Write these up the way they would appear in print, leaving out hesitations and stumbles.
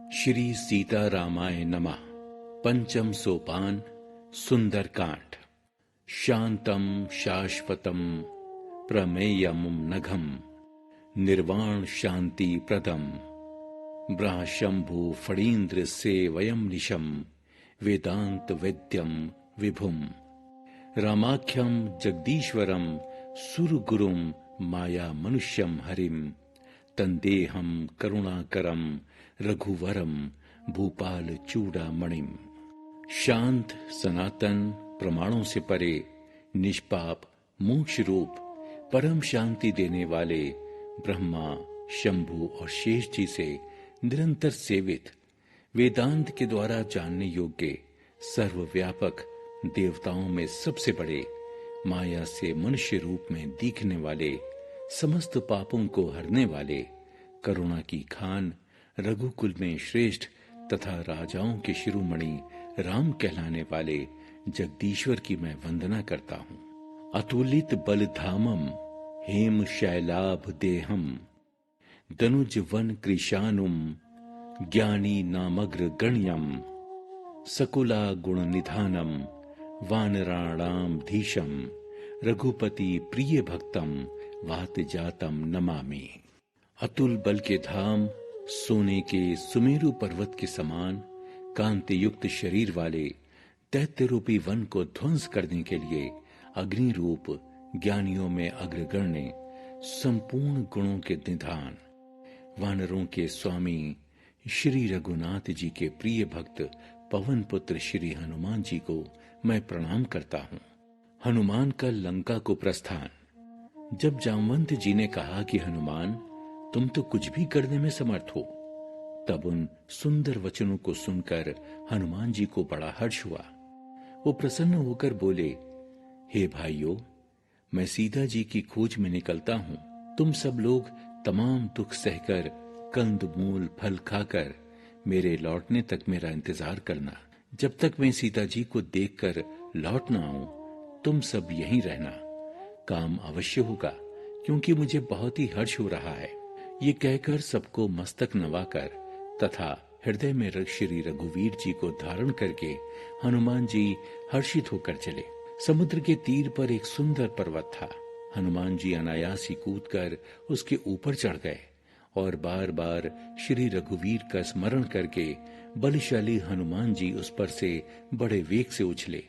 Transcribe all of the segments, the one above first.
श्री सीता रामाय नमः। पंचम सोपान सुंदरकांड। शांतम शाश्वतम प्रमेयम नघम निर्वाण शांति प्रदम ब्रह्मशंभु फणीन्द्र से वयम निशम वेदांत वेद्यम विभुम रामाख्यम जगदीश्वरम सुरगुरुम माया मनुष्यम हरिम तंदेहम करुणाकरम रघुवरम भूपाल चूड़ामणिम। शांत सनातन प्रमाणों से परे निष्पाप मोक्ष रूप परम शांति देने वाले ब्रह्मा शंभु और शेष जी से निरंतर सेवित वेदांत के द्वारा जानने योग्य सर्वव्यापक देवताओं में सबसे बड़े माया से मनुष्य रूप में दिखने वाले समस्त पापों को हरने वाले करुणा की खान रघुकुल में श्रेष्ठ तथा राजाओं के शिरोमणि राम कहलाने वाले जगदीश्वर की मैं वंदना करता हूँ। अतुलित बलधामम हेम शैलाभ देहम दनुज वन कृशानुम ज्ञानी नामग्र गण्यम सकुला गुण निधानम वानराणाम धीशम रघुपति प्रिय भक्तम वात जातम नमामि। अतुल बल के धाम सोने के सुमेरु पर्वत के समान कांति युक्त शरीर वाले दैत्य रूपी वन को ध्वंस करने के लिए अग्नि रूप ज्ञानियों में अग्रगण्य संपूर्ण गुणों के निधान वानरों के स्वामी श्री रघुनाथ जी के प्रिय भक्त पवन पुत्र श्री हनुमान जी को मैं प्रणाम करता हूँ। हनुमान का लंका को प्रस्थान। जब जामवंत जी ने कहा कि हनुमान तुम तो कुछ भी करने में समर्थ हो, तब उन सुंदर वचनों को सुनकर हनुमान जी को बड़ा हर्ष हुआ। वो प्रसन्न होकर बोले, हे भाइयों, मैं सीता जी की खोज में निकलता हूँ। तुम सब लोग तमाम दुख सहकर कंद मूल फल खाकर मेरे लौटने तक मेरा इंतजार करना। जब तक मैं सीता जी को देखकर लौट ना आऊं, तुम सब यहीं रहना। काम अवश्य होगा, क्योंकि मुझे बहुत ही हर्ष हो रहा है। ये कहकर सबको मस्तक नवाकर तथा हृदय में रख श्री रघुवीर जी को धारण करके हनुमान जी हर्षित होकर चले। समुद्र के तीर पर एक सुंदर पर्वत था। हनुमान जी अनायास ही कूदकर उसके ऊपर चढ़ गए और बार बार श्री रघुवीर का स्मरण करके बलशाली हनुमान जी उस पर से बड़े वेग से उछले।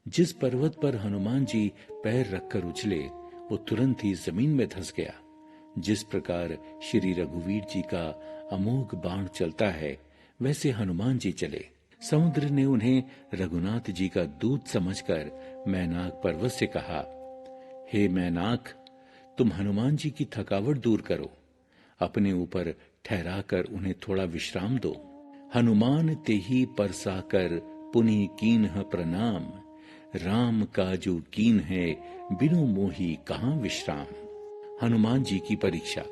जिस पर्वत पर हनुमान जी पैर रखकर उछले, वो तुरंत ही जमीन में धंस गया। जिस प्रकार श्री रघुवीर जी का अमोघ बाण चलता है, वैसे हनुमान जी चले। समुद्र ने उन्हें रघुनाथ जी का दूत समझकर मैनाक पर्वत से कहा, हे मैनाक, तुम हनुमान जी की थकावट दूर करो, अपने ऊपर ठहराकर उन्हें थोड़ा विश्राम दो। हनुमान तेहि परसाकर पुनि कीन्ह प्रणाम, राम काजू कीन है बिनु मोही कहां विश्राम। हनुमान जी की परीक्षा।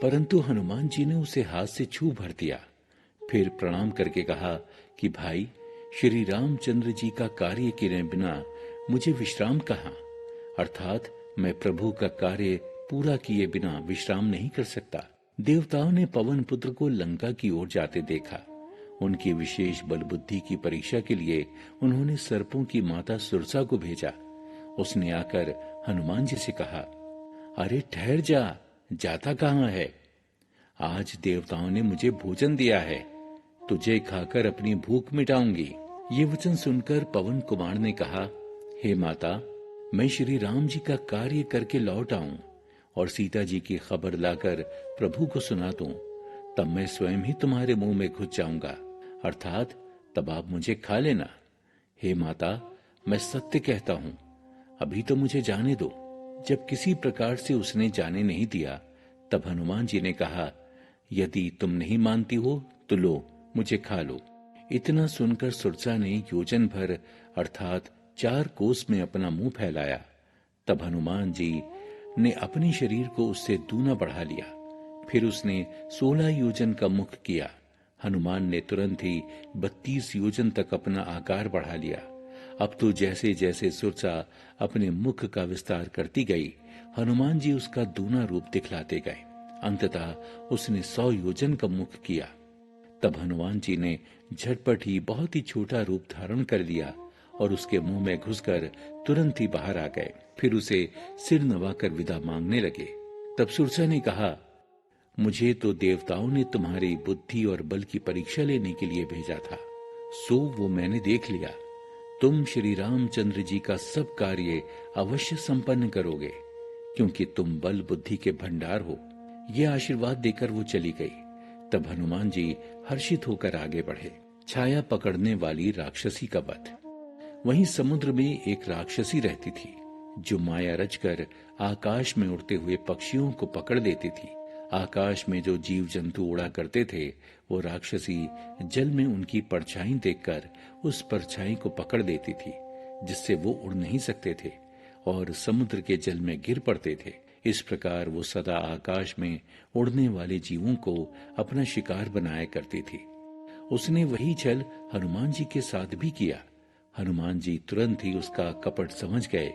परंतु हनुमान जी ने उसे हाथ से छू भर दिया। फिर प्रणाम करके कहा कि भाई, श्री रामचंद्र जी का कार्य किए बिना मुझे विश्राम कहां, अर्थात मैं प्रभु का कार्य पूरा किए बिना विश्राम नहीं कर सकता। देवताओं ने पवन पुत्र को लंका की ओर जाते देखा। उनकी विशेष बल बुद्धि की परीक्षा के लिए उन्होंने सर्पों की माता सुरसा को भेजा। उसने आकर हनुमान जी से कहा, अरे ठहर जा, जाता कहाँ है? आज देवताओं ने मुझे भोजन दिया है, तुझे खाकर अपनी भूख मिटाऊंगी। ये वचन सुनकर पवन कुमार ने कहा, हे माता, मैं श्री राम जी का कार्य करके लौट आऊं और सीता जी की खबर लाकर प्रभु को सुना दूं, तब मैं स्वयं ही तुम्हारे मुंह में घुस जाऊंगा, अर्थात तब आप मुझे खा लेना। हे माता, मैं सत्य कहता हूं, अभी तो मुझे जाने दो। जब किसी प्रकार से उसने जाने नहीं दिया, तब हनुमान जी ने कहा, यदि तुम नहीं मानती हो तो लो, मुझे खा लो। इतना सुनकर सुरसा ने योजन भर अर्थात 4 कोस में अपना मुंह फैलाया। तब हनुमान जी ने अपने शरीर को उससे दूना बढ़ा लिया। फिर उसने 16 योजन का मुख किया। हनुमान ने तुरंत ही 32 योजन तक अपना आकार बढ़ा लिया। अब तो जैसे जैसे सुरसा अपने मुख का विस्तार करती गई, हनुमान जी उसका दूना रूप दिखलाते गए। अंततः उसने 100 योजन का मुख किया। तब हनुमान जी ने झटपट ही बहुत ही छोटा रूप धारण कर लिया और उसके मुंह में घुसकर तुरंत ही बाहर आ गए। फिर उसे सिर नवाकर विदा मांगने लगे। तब सुरसा ने कहा, मुझे तो देवताओं ने तुम्हारी बुद्धि और बल की परीक्षा लेने के लिए भेजा था, सो वो मैंने देख लिया। तुम श्री रामचंद्र जी का सब कार्य अवश्य संपन्न करोगे, क्योंकि तुम बल बुद्धि के भंडार हो। ये आशीर्वाद देकर वो चली गई। तब हनुमान जी हर्षित होकर आगे बढ़े। छाया पकड़ने वाली राक्षसी का वध। वहीं समुद्र में एक राक्षसी रहती थी, जो माया रचकर आकाश में उड़ते हुए पक्षियों को पकड़ लेती थी। आकाश में जो जीव जंतु उड़ा करते थे, वो राक्षसी जल में उनकी परछाई देखकर उस परछाई को पकड़ लेती थी, जिससे वो उड़ नहीं सकते थे और समुद्र के जल में गिर पड़ते थे। इस प्रकार वो सदा आकाश में उड़ने वाले जीवों को अपना शिकार बनाया करती थी। उसने वही छल हनुमान जी के साथ भी किया। हनुमान जी तुरंत ही उसका कपट समझ गए।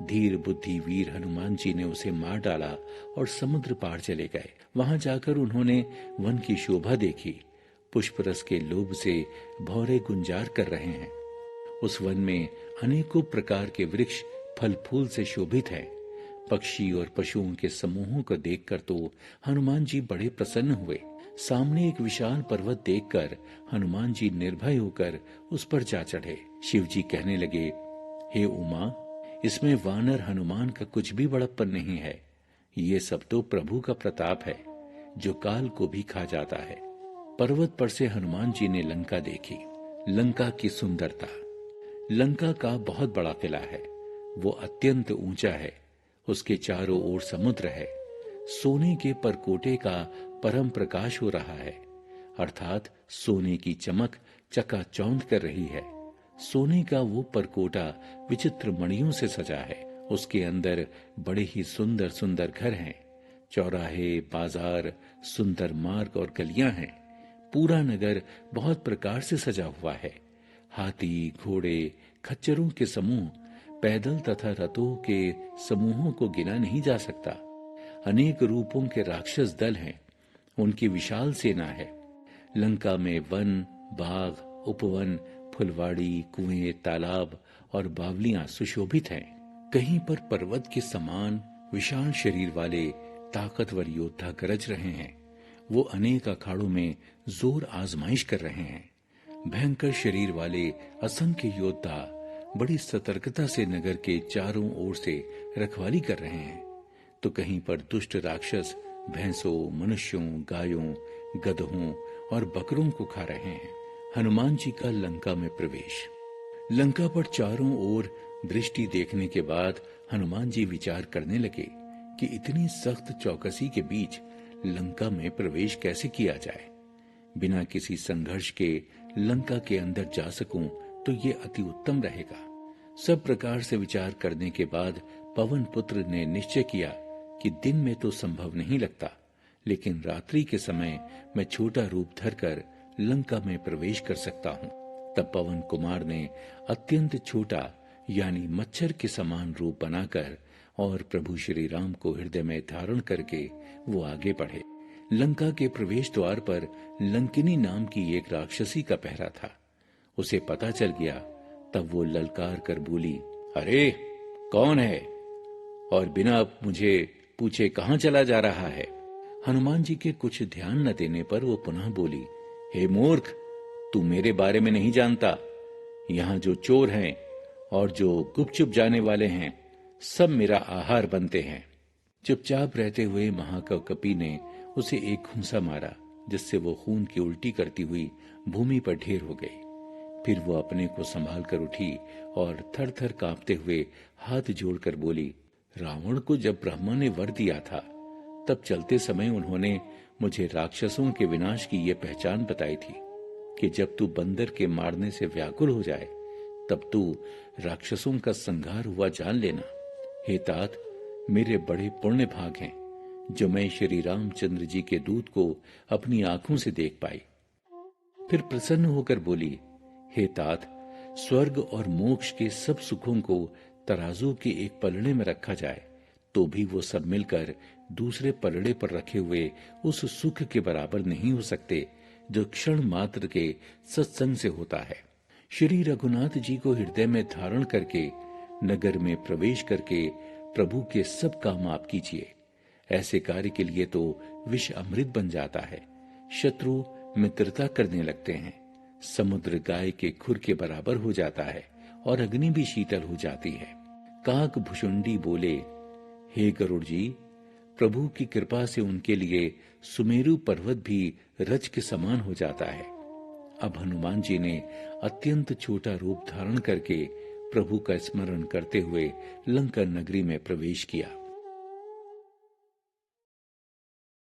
धीर बुद्धि वीर हनुमान जी ने उसे मार डाला और समुद्र पार चले गए। वहां जाकर उन्होंने वन की शोभा देखी। पुष्प रस के लोभ से भौरे गुंजार कर रहे हैं। उस वन में अनेकों प्रकार के वृक्ष फल फूल से शोभित हैं। पक्षी और पशुओं के समूहों को देखकर तो हनुमान जी बड़े प्रसन्न हुए। सामने एक विशाल पर्वत देखकर हनुमान जी निर्भय होकर उस पर जा चढ़े। शिव जी कहने लगे, हे उमा, इसमें वानर हनुमान का कुछ भी बड़प्पन नहीं है। ये सब तो प्रभु का प्रताप है, जो काल को भी खा जाता है। पर्वत पर से हनुमान जी ने लंका देखी। लंका की सुंदरता। लंका का बहुत बड़ा किला है। वो अत्यंत ऊंचा है। उसके चारों ओर समुद्र है। सोने के परकोटे का परम प्रकाश हो रहा है, अर्थात सोने की चमक चकाचौंध कर रही है। सोने का वो परकोटा विचित्र मणियों से सजा है। उसके अंदर बड़े ही सुंदर सुंदर घर हैं। चौराहे, बाजार, सुंदर मार्ग और गलियां हैं। पूरा नगर बहुत प्रकार से सजा हुआ है। हाथी, घोड़े, खच्चरों के समूह, पैदल तथा रथों के समूहों को गिना नहीं जा सकता। अनेक रूपों के राक्षस दल हैं। उनकी विशाल सेना है। लंका में वन, बाग, उपवन, फुलवाड़ी, कुएं, तालाब और बावलियां सुशोभित हैं। कहीं पर पर्वत के समान विशाल शरीर वाले ताकतवर योद्धा गरज रहे हैं। वो अनेक अखाड़ों में जोर आजमाइश कर रहे हैं। भयंकर शरीर वाले असंख्य योद्धा बड़ी सतर्कता से नगर के चारों ओर से रखवाली कर रहे हैं। तो कहीं पर दुष्ट राक्षस भैंसों, मनुष्यों, गायों, गधों और बकरों को खा रहे हैं। हनुमान जी का लंका में प्रवेश। लंका पर चारों ओर दृष्टि देखने के बाद हनुमान जी विचार करने लगे कि इतनी सख्त चौकसी के बीच लंका में प्रवेश कैसे किया जाए। बिना किसी संघर्ष के लंका के अंदर जा सकूं तो ये अति उत्तम रहेगा। सब प्रकार से विचार करने के बाद पवन पुत्र ने निश्चय किया कि दिन में तो संभव नहीं लगता, लेकिन रात्रि के समय मैं छोटा रूप धरकर लंका में प्रवेश कर सकता हूँ। तब पवन कुमार ने अत्यंत छोटा यानी मच्छर के समान रूप बनाकर और प्रभु श्री राम को हृदय में धारण करके वो आगे बढ़े। लंका के प्रवेश द्वार पर लंकिनी नाम की एक राक्षसी का पहरा था। उसे पता चल गया। तब वो ललकार कर बोली, अरे कौन है और बिना मुझे पूछे कहां चला जा रहा है। हनुमान जी के कुछ ध्यान न देने पर वो पुनः बोली, हे मूर्ख, तू मेरे बारे में नहीं जानता। यहाँ जो चोर हैं और जो गुपचुप जाने वाले हैं, सब मेरा आहार बनते हैं। चुपचाप रहते हुए महाकवकपी ने उसे एक घूंसा मारा, जिससे वो खून की उल्टी करती हुई भूमि पर ढेर हो गई। फिर वो अपने को संभाल कर उठी और थर थर कांपते हुए हाथ जोड़कर बोली, रावण को जब ब्रह्मा ने वर दिया था, तब चलते समय उन्होंने मुझे राक्षसों के विनाश की ये पहचान बताई थी कि जब तू बंदर के मारने से व्याकुल हो जाए, तब तू राक्षसों का संहार हुआ जान लेना। हे तात, मेरे बड़े पुण्य भाग हैं जो मैं श्री रामचंद्र जी के दूत को अपनी आंखों से देख पाई। फिर प्रसन्न होकर बोली, हे तात, स्वर्ग और मोक्ष के सब सुखों को तराजू के एक पलड़े में रखा जाए तो भी वो सब मिलकर दूसरे पलड़े पर रखे हुए उस सुख के बराबर नहीं हो सकते जो क्षण मात्र के सत्संग से होता है। श्री रघुनाथ जी को हृदय में धारण करके नगर में प्रवेश करके प्रभु के सब काम आप कीजिए। ऐसे कार्य के लिए तो विष अमृत बन जाता है, शत्रु मित्रता करने लगते हैं, समुद्र गाय के खुर के बराबर हो जाता है और अग्नि भी शीतल हो जाती है। काक भुषुंडी बोले, हे गरुड़ जी, प्रभु की कृपा से उनके लिए सुमेरु पर्वत भी रज के समान हो जाता है। अब हनुमान जी ने अत्यंत छोटा रूप धारण करके प्रभु का स्मरण करते हुए लंका नगरी में प्रवेश किया।